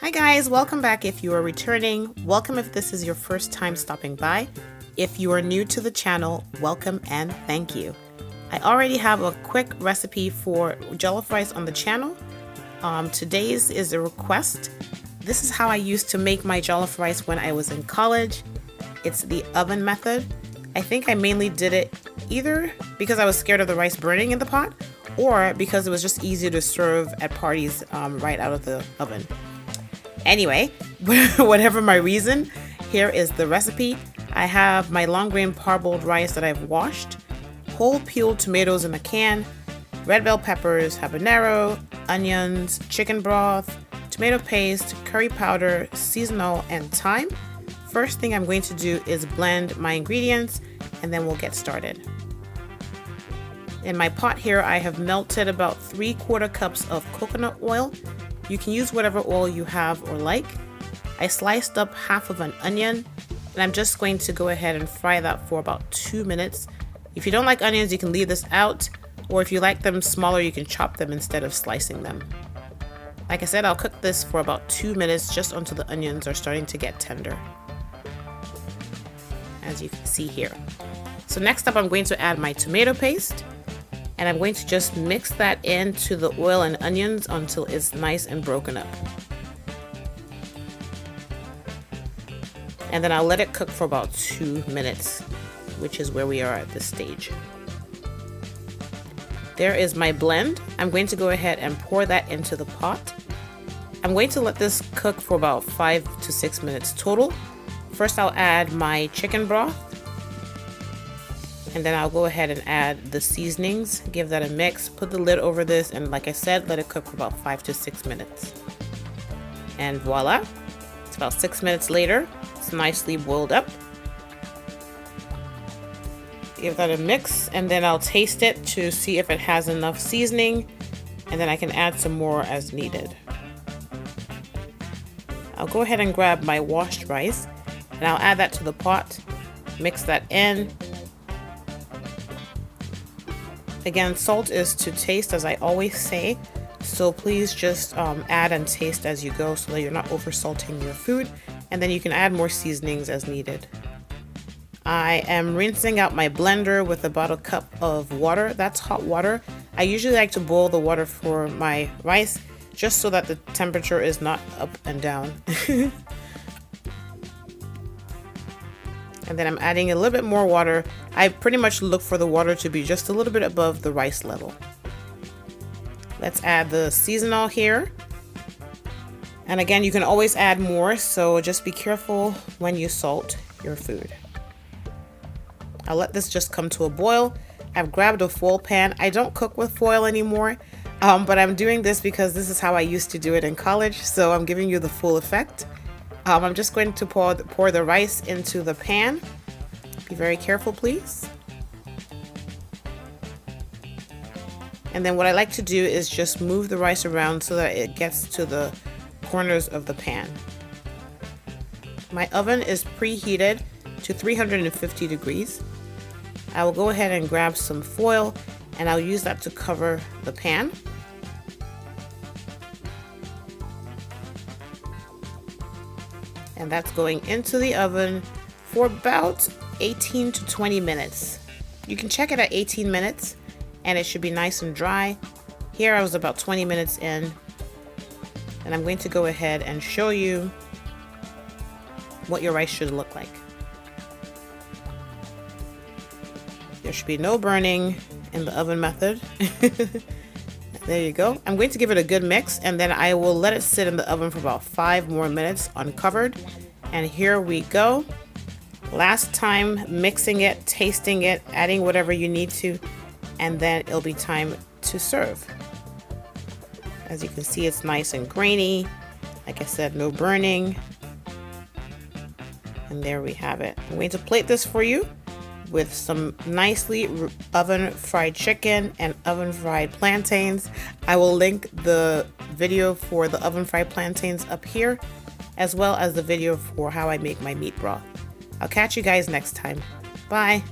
Hi guys, welcome back if you are returning. Welcome if this is your first time stopping by. If you are new to the channel, welcome and thank you. I already have a quick recipe for jollof rice on the channel. Today's is a request. This is how I used to make my jollof rice when I was in college. It's the oven method. I think I mainly did it either because I was scared of the rice burning in the pot or because it was just easier to serve at parties right out of the oven. Anyway, whatever my reason, here is the recipe. I have my long grain parboiled rice that I've washed, whole peeled tomatoes in a can, red bell peppers, habanero, onions, chicken broth, tomato paste, curry powder, seasonal, and thyme. First thing I'm going to do is blend my ingredients and then we'll get started. In my pot here, I have melted about 3/4 cups of coconut oil. You can use whatever oil you have or like. I sliced up half of an onion and I'm just going to go ahead and fry that for about 2 minutes. If you don't like onions, you can leave this out, or if you like them smaller, you can chop them instead of slicing them. Like I said, I'll cook this for about 2 minutes just until the onions are starting to get tender, as you can see here. So next up, I'm going to add my tomato paste. And I'm going to just mix that into the oil and onions until it's nice and broken up. And then I'll let it cook for about 2 minutes, which is where we are at this stage. There is my blend. I'm going to go ahead and pour that into the pot. I'm going to let this cook for about 5 to 6 minutes total. First, I'll add my chicken broth. And then I'll go ahead and add the seasonings, give that a mix, put the lid over this, and like I said, let it cook for about 5 to 6 minutes. And voila, it's about 6 minutes later. It's nicely boiled up. Give that a mix, and then I'll taste it to see if it has enough seasoning, and then I can add some more as needed. I'll go ahead and grab my washed rice, and I'll add that to the pot, mix that in. Again, salt is to taste, as I always say, so please just add and taste as you go so that you're not over salting your food, and then you can add more seasonings as needed. I am rinsing out my blender with about a cup of water. That's hot water. I usually like to boil the water for my rice just so that the temperature is not up and down. And then I'm adding a little bit more water. I pretty much look for the water to be just a little bit above the rice level. Let's add the seasonal here. And again, you can always add more, so just be careful when you salt your food. I'll let this just come to a boil. I've grabbed a foil pan. I don't cook with foil anymore, but I'm doing this because this is how I used to do it in college, so I'm giving you the full effect. I'm just going to pour the rice into the pan. Be very careful, please. And then what I like to do is just move the rice around so that it gets to the corners of the pan. My oven is preheated to 350 degrees. I will go ahead and grab some foil and I'll use that to cover the pan. And that's going into the oven for about 18 to 20 minutes. You can check it at 18 minutes and it should be nice and dry. Here I was about 20 minutes in, and I'm going to go ahead and show you what your rice should look like. There should be no burning in the oven method. There you go. I'm going to give it a good mix and then I will let it sit in the oven for about 5 more minutes uncovered. And here we go. Last time, mixing it, tasting it, adding whatever you need to, and then it'll be time to serve. As you can see, it's nice and grainy. Like I said, no burning. And there we have it. I'm going to plate this for you with some nicely oven fried chicken and oven fried plantains. I will link the video for the oven fried plantains up here, as well as the video for how I make my meat broth. I'll catch you guys next time. Bye.